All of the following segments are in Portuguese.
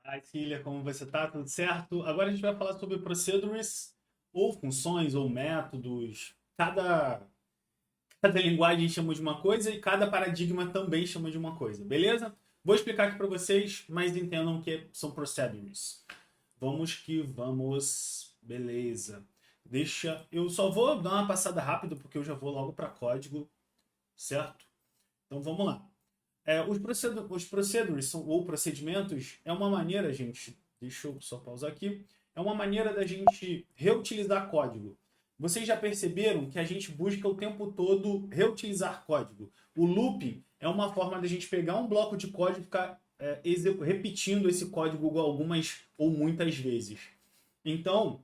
Hi, Cília, como você tá? Tudo certo? Agora a gente vai falar sobre procedures, ou funções, ou métodos. Cada linguagem chama de uma coisa e cada paradigma também chama de uma coisa, beleza? Vou explicar aqui para vocês, mas entendam que são procedures. Vamos que vamos. Beleza. Eu só vou dar uma passada rápida porque eu já vou logo para código, certo? Então vamos lá. Os procedures ou procedimentos é uma maneira, gente. Deixa eu só pausar aqui. É uma maneira da gente reutilizar código. Vocês já perceberam que a gente busca o tempo todo reutilizar código? O looping é uma forma da gente pegar um bloco de código e ficar repetindo esse código algumas ou muitas vezes. Então,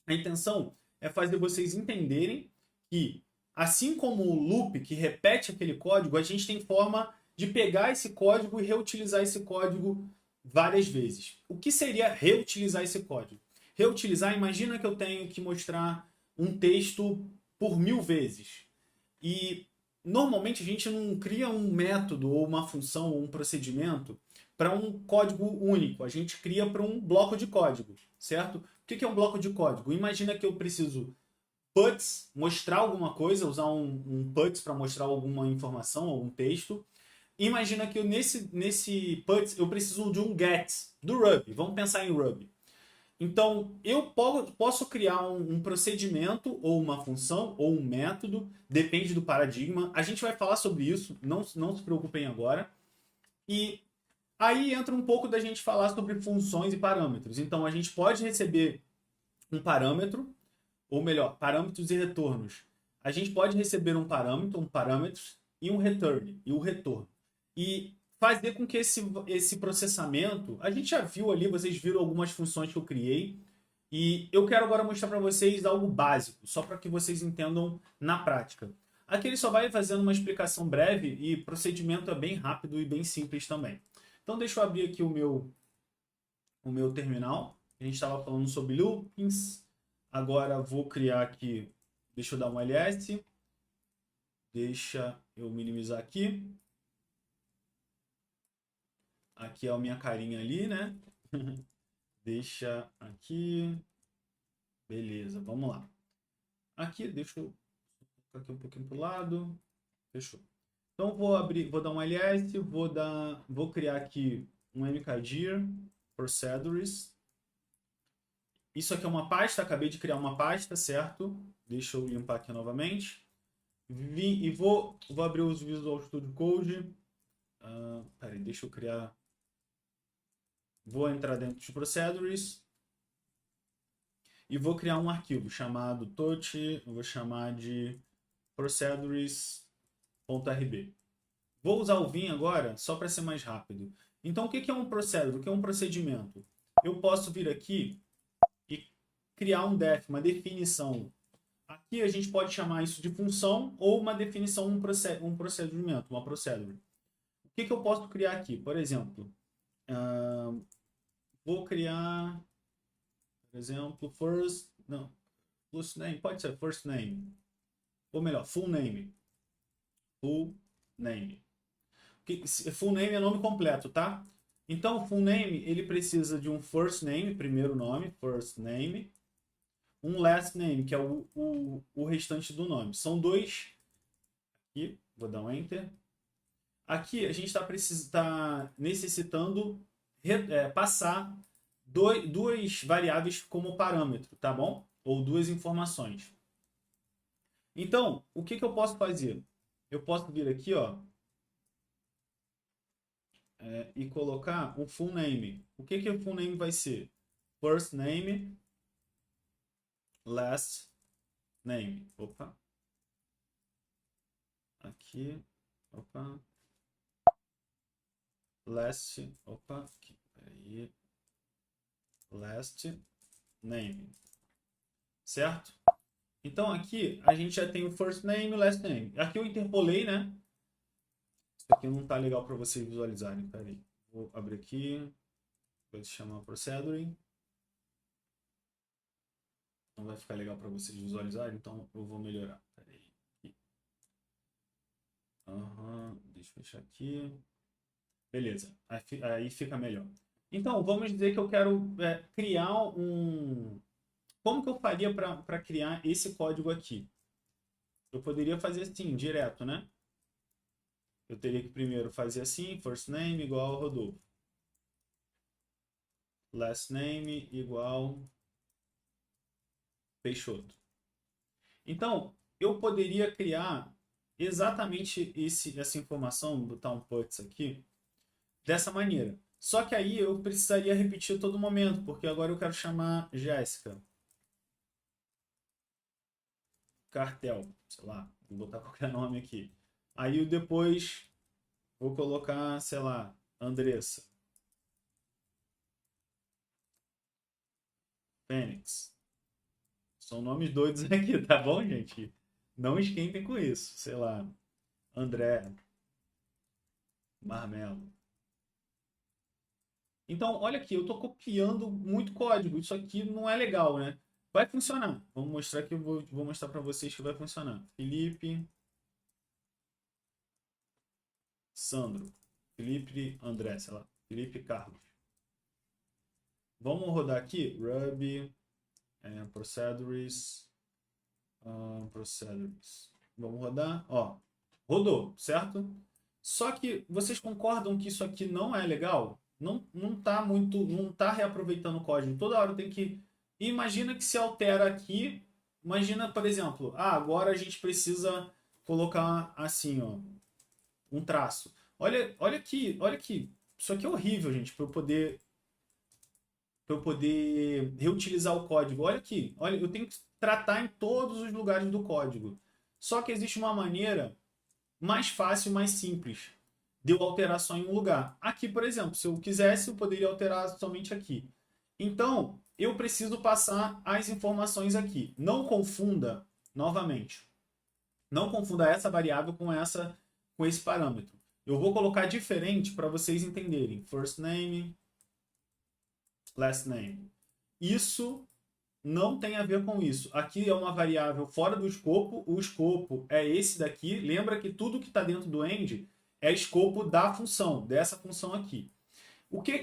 a intenção é fazer vocês entenderem que, assim como o loop que repete aquele código, a gente tem forma de pegar esse código e reutilizar esse código várias vezes. O que seria reutilizar esse código? Reutilizar, imagina que eu tenho que mostrar um texto por 1000 vezes. E normalmente a gente não cria um método ou uma função ou um procedimento para um código único. A gente cria para um bloco de código, certo? O que é um bloco de código? Imagina que eu preciso puts, mostrar alguma coisa, usar um puts para mostrar alguma informação, algum texto. Imagina que nesse puts eu preciso de um get do Ruby. Vamos pensar em Ruby. Então, eu posso criar um procedimento, ou uma função, ou um método, depende do paradigma. A gente vai falar sobre isso, não se preocupem agora. E aí entra um pouco da gente falar sobre funções e parâmetros. Então, a gente pode receber um parâmetro, ou melhor, parâmetros e retornos. A gente pode receber um parâmetro e um return, e o retorno. E fazer com que esse processamento, a gente já viu ali, vocês viram algumas funções que eu criei, e eu quero agora mostrar para vocês algo básico, só para que vocês entendam na prática. Aqui ele só vai fazendo uma explicação breve e o procedimento é bem rápido e bem simples também. Então deixa eu abrir aqui o meu terminal. A gente estava falando sobre loopings. Agora vou criar aqui, deixa eu dar um ls, deixa eu minimizar aqui. Aqui é a minha carinha ali, né? Deixa aqui. Beleza, vamos lá. Aqui, deixa eu colocar aqui um pouquinho pro lado. Fechou. Então vou dar um ls, vou criar aqui um mkdir procedures. Isso aqui é uma pasta, acabei de criar uma pasta, certo? Deixa eu limpar aqui novamente. Vou abrir os Visual Studio Code. Peraí, deixa eu criar. Vou entrar dentro de procedures e vou criar um arquivo chamado touch. Eu vou chamar de procedures.rb. Vou usar o Vim agora só para ser mais rápido. Então, o que é um procedure? O que é um procedimento? Eu posso vir aqui e criar um def, uma definição. Aqui a gente pode chamar isso de função ou uma definição, um procedimento, uma procedure. O que eu posso criar aqui? Por exemplo, vou criar, por exemplo, first name, pode ser first name, ou melhor, full name. Full name. Full name é nome completo, tá? Então, full name, ele precisa de um first name, primeiro nome, first name, um last name, que é o restante do nome. São dois. Aqui, vou dar um enter. Aqui a gente está necessitando passar duas variáveis como parâmetro, tá bom? Ou duas informações. Então, o que eu posso fazer? Eu posso vir aqui, ó, e colocar um full name. O que o full name vai ser? First name, last name. Opa. Aqui. Opa. Last. Opa. Aqui. Peraí. Last name. Certo? Então aqui a gente já tem o first name e o last name. Aqui eu interpolei, né? Isso aqui não tá legal para vocês visualizarem. Peraí. Vou abrir aqui. Vou chamar procedure. Não vai ficar legal para vocês visualizarem, então eu vou melhorar. Peraí. Deixa eu fechar aqui. Beleza. Aí fica melhor. Então, vamos dizer que eu quero criar um... Como que eu faria para criar esse código aqui? Eu poderia fazer assim, direto, né? Eu teria que primeiro fazer assim, first name igual Rodolfo. Last name igual Peixoto. Então, eu poderia criar exatamente essa informação, botar um puts aqui, dessa maneira. Só que aí eu precisaria repetir todo momento, porque agora eu quero chamar Jéssica. Cartel, sei lá, vou botar qualquer nome aqui. Aí eu depois vou colocar, sei lá, Andressa. Fênix. São nomes doidos aqui, tá bom, gente? Não esquentem com isso. Sei lá, André, Marmelo. Então, olha aqui, eu estou copiando muito código. Isso aqui não é legal, né? Vai funcionar. Vamos mostrar que vou mostrar para vocês que vai funcionar. Felipe, Sandro, Felipe André, sei lá, Felipe Carlos. Vamos rodar aqui, Ruby, procedures, procedures. Vamos rodar, ó, rodou, certo? Só que vocês concordam que isso aqui não é legal? Não tá muito, não tá reaproveitando o código. Toda hora tem que... Imagina que se altera aqui, imagina, por exemplo, agora a gente precisa colocar assim, ó, um traço. Olha aqui, olha aqui. Isso aqui é horrível, gente, para eu poder reutilizar o código. Olha aqui, olha, eu tenho que tratar em todos os lugares do código. Só que existe uma maneira mais fácil, mais simples de eu alterar só em um lugar. Aqui, por exemplo, se eu quisesse, eu poderia alterar somente aqui. Então, eu preciso passar as informações aqui. Não confunda, novamente, não confunda essa variável com esse parâmetro. Eu vou colocar diferente para vocês entenderem. First name, last name. Isso não tem a ver com isso. Aqui é uma variável fora do escopo. O escopo é esse daqui. Lembra que tudo que está dentro do end é escopo da função, dessa função aqui.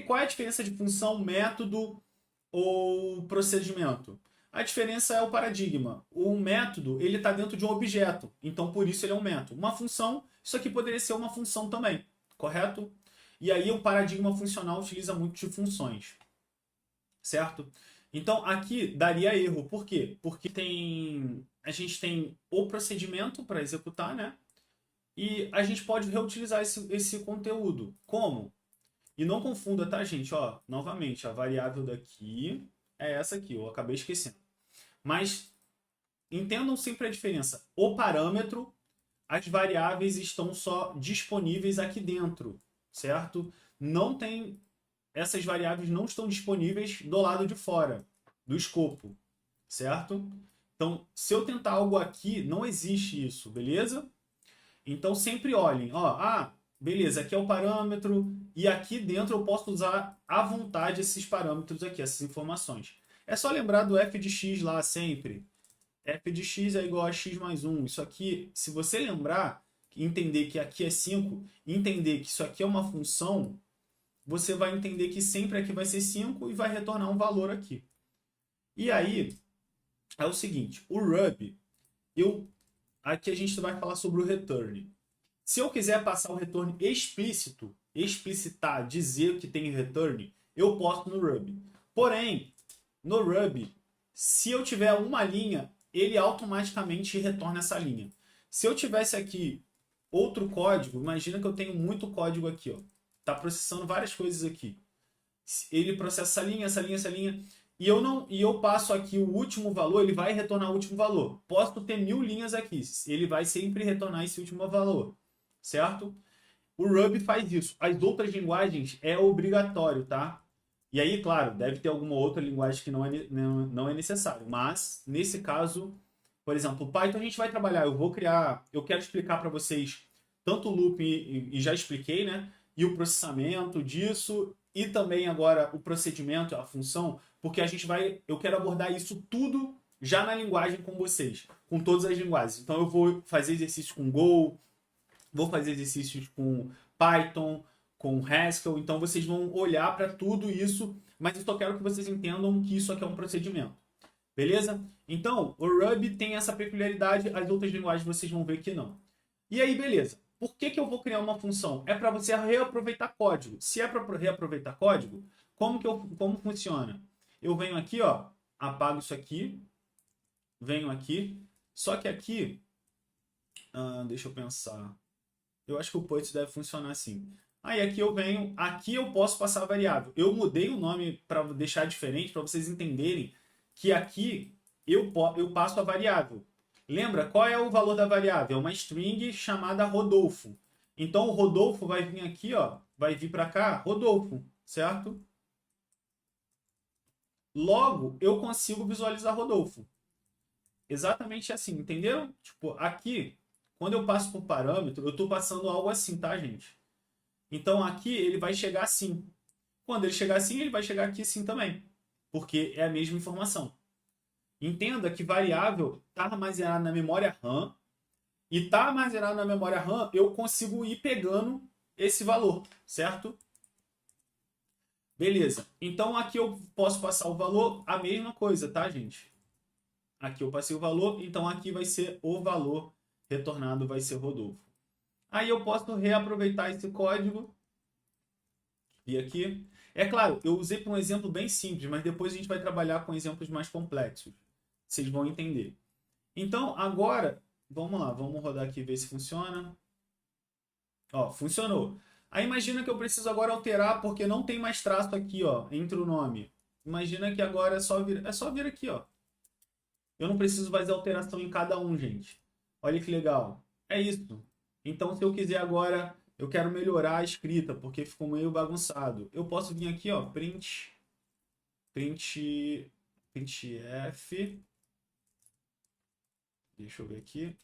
Qual é a diferença de função, método ou procedimento? A diferença é o paradigma. O método ele está dentro de um objeto, então por isso ele é um método. Uma função, isso aqui poderia ser uma função também, correto? E aí o paradigma funcional utiliza muito de funções, certo? Então aqui daria erro. Por quê? Porque a gente tem o procedimento para executar, né? E a gente pode reutilizar esse conteúdo. Como? E não confunda, tá, gente? Ó, novamente, a variável daqui é essa aqui, eu acabei esquecendo. Mas entendam sempre a diferença. O parâmetro, as variáveis estão só disponíveis aqui dentro, certo? Não tem... Essas variáveis não estão disponíveis do lado de fora, do escopo, certo? Então, se eu tentar algo aqui, não existe isso, beleza? Então, sempre olhem. Ó, beleza, aqui é o parâmetro e aqui dentro eu posso usar à vontade esses parâmetros aqui, essas informações. É só lembrar do f de x lá sempre. F de x é igual a x mais 1. Isso aqui, se você lembrar, entender que aqui é 5, entender que isso aqui é uma função, você vai entender que sempre aqui vai ser 5 e vai retornar um valor aqui. E aí, é o seguinte, o Ruby, aqui a gente vai falar sobre o return. Se eu quiser passar o return explícito, explicitar, dizer que tem return, eu posso no Ruby. Porém, no Ruby, se eu tiver uma linha, ele automaticamente retorna essa linha. Se eu tivesse aqui outro código, imagina que eu tenho muito código aqui, ó. Tá processando várias coisas aqui. Ele processa essa linha, essa linha, essa linha. E eu passo aqui o último valor, ele vai retornar o último valor. Posso ter 1000 linhas aqui, ele vai sempre retornar esse último valor, certo? O Ruby faz isso. As outras linguagens é obrigatório, tá? E aí, claro, deve ter alguma outra linguagem que não é necessário. Mas, nesse caso, por exemplo, o Python a gente vai trabalhar. Eu quero explicar para vocês tanto o loop, e já expliquei, né? E o processamento disso, e também agora o procedimento, a função, porque eu quero abordar isso tudo já na linguagem com vocês, com todas as linguagens. Então eu vou fazer exercícios com Go, vou fazer exercícios com Python, com Haskell. Então vocês vão olhar para tudo isso, mas eu só quero que vocês entendam que isso aqui é um procedimento. Beleza? Então, o Ruby tem essa peculiaridade, as outras linguagens vocês vão ver que não. E aí, beleza. Por que eu vou criar uma função? É para você reaproveitar código. Se é para reaproveitar código, como funciona? Eu venho aqui, ó, apago isso aqui, venho aqui, só que aqui, deixa eu pensar, eu acho que o put deve funcionar assim. Aí aqui eu venho, aqui eu posso passar a variável. Eu mudei o nome para deixar diferente, para vocês entenderem que aqui eu passo a variável. Lembra qual é o valor da variável? É uma string chamada Rodolfo. Então o Rodolfo vai vir aqui, ó, vai vir para cá, Rodolfo, certo? Logo, eu consigo visualizar Rodolfo. Exatamente assim, entenderam? Tipo, aqui, quando eu passo por parâmetro, eu estou passando algo assim, tá, gente? Então aqui ele vai chegar assim. Quando ele chegar assim, ele vai chegar aqui assim também. Porque é a mesma informação. Entenda que variável está armazenada na memória RAM. E está armazenado na memória RAM, eu consigo ir pegando esse valor, certo? Beleza. Então aqui eu posso passar o valor, a mesma coisa, tá, gente? Aqui eu passei o valor, então aqui vai ser o valor retornado, vai ser Rodolfo. Aí eu posso reaproveitar esse código. E aqui, é claro, eu usei para um exemplo bem simples, mas depois a gente vai trabalhar com exemplos mais complexos. Vocês vão entender. Então, agora, vamos lá, vamos rodar aqui e ver se funciona. Ó, funcionou. Aí imagina que eu preciso agora alterar, porque não tem mais traço aqui, ó, entre o nome. Imagina que agora é só vir aqui, ó. Eu não preciso fazer alteração em cada um, gente. Olha que legal. É isso. Então, se eu quiser agora, eu quero melhorar a escrita, porque ficou meio bagunçado. Eu posso vir aqui, ó, printf. Deixa eu ver aqui.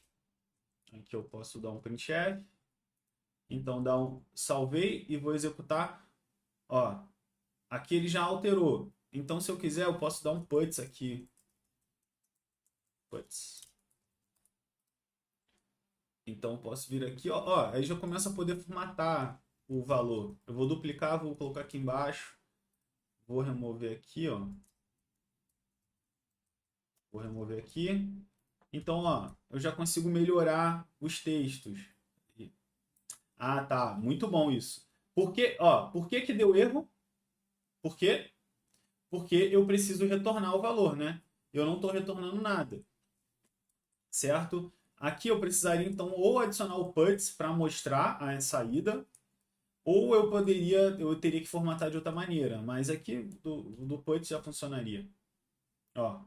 Aqui eu posso dar um printf. Então, salvei e vou executar. Ó, aqui ele já alterou. Então, se eu quiser, eu posso dar um puts aqui. Puts. Então, eu posso vir aqui, ó, aí já começa a poder formatar o valor. Eu vou duplicar, vou colocar aqui embaixo. Vou remover aqui, ó. Vou remover aqui. Então, ó, eu já consigo melhorar os textos. Ah, tá. Muito bom isso. Por que deu erro? Por quê? Porque eu preciso retornar o valor, né? Eu não estou retornando nada. Certo? Aqui eu precisaria, então, ou adicionar o puts para mostrar a saída, ou eu teria que formatar de outra maneira. Mas aqui do puts já funcionaria. Ó.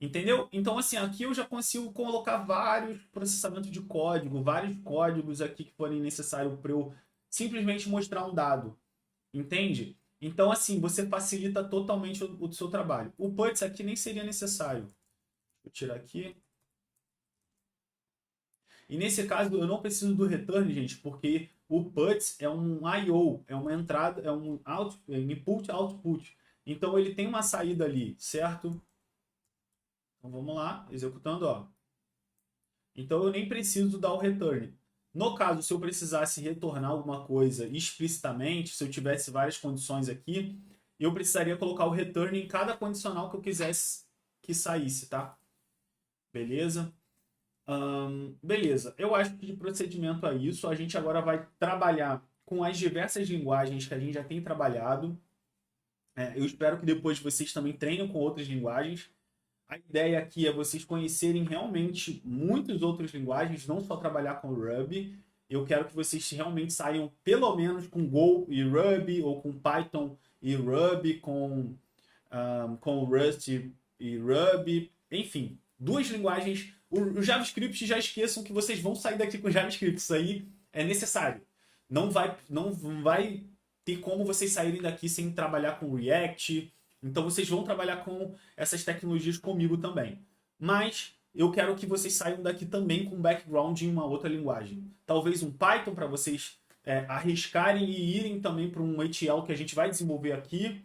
Entendeu? Então, assim, aqui eu já consigo colocar vários processamentos de código, vários códigos aqui que forem necessários para eu simplesmente mostrar um dado. Entende? Então, assim, você facilita totalmente o seu trabalho. O puts aqui nem seria necessário. Vou tirar aqui. E nesse caso, eu não preciso do return, gente, porque o puts é um I/O, é uma entrada, é um input-output. Então, ele tem uma saída ali, certo? Então vamos lá, executando, ó. Então eu nem preciso dar o return. No caso, se eu precisasse retornar alguma coisa explicitamente, se eu tivesse várias condições aqui, eu precisaria colocar o return em cada condicional que eu quisesse que saísse, tá? Beleza? Beleza. Eu acho que de procedimento é isso. A gente agora vai trabalhar com as diversas linguagens que a gente já tem trabalhado. Eu espero que depois vocês também treinem com outras linguagens. A ideia aqui é vocês conhecerem realmente muitas outras linguagens, não só trabalhar com Ruby. Eu quero que vocês realmente saiam pelo menos com Go e Ruby, ou com Python e Ruby, com Rust e Ruby. Enfim, duas linguagens. O JavaScript, já esqueçam que vocês vão sair daqui com JavaScript. Isso aí é necessário. Não vai ter como vocês saírem daqui sem trabalhar com React. Então vocês vão trabalhar com essas tecnologias comigo também. Mas eu quero que vocês saiam daqui também com background em uma outra linguagem. Talvez um Python para vocês arriscarem e irem também para um ETL que a gente vai desenvolver aqui.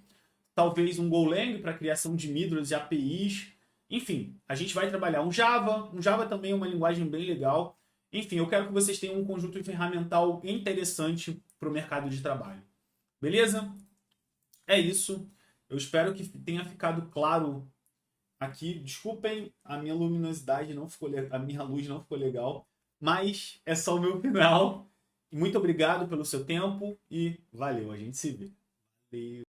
Talvez um Golang para criação de middles e APIs. Enfim, a gente vai trabalhar um Java. Um Java também é uma linguagem bem legal. Enfim, eu quero que vocês tenham um conjunto ferramental interessante para o mercado de trabalho. Beleza? É isso. Eu espero que tenha ficado claro aqui. Desculpem, a minha luminosidade não ficou a minha luz não ficou legal, mas é só o meu final. Muito obrigado pelo seu tempo e valeu, a gente se vê. Valeu.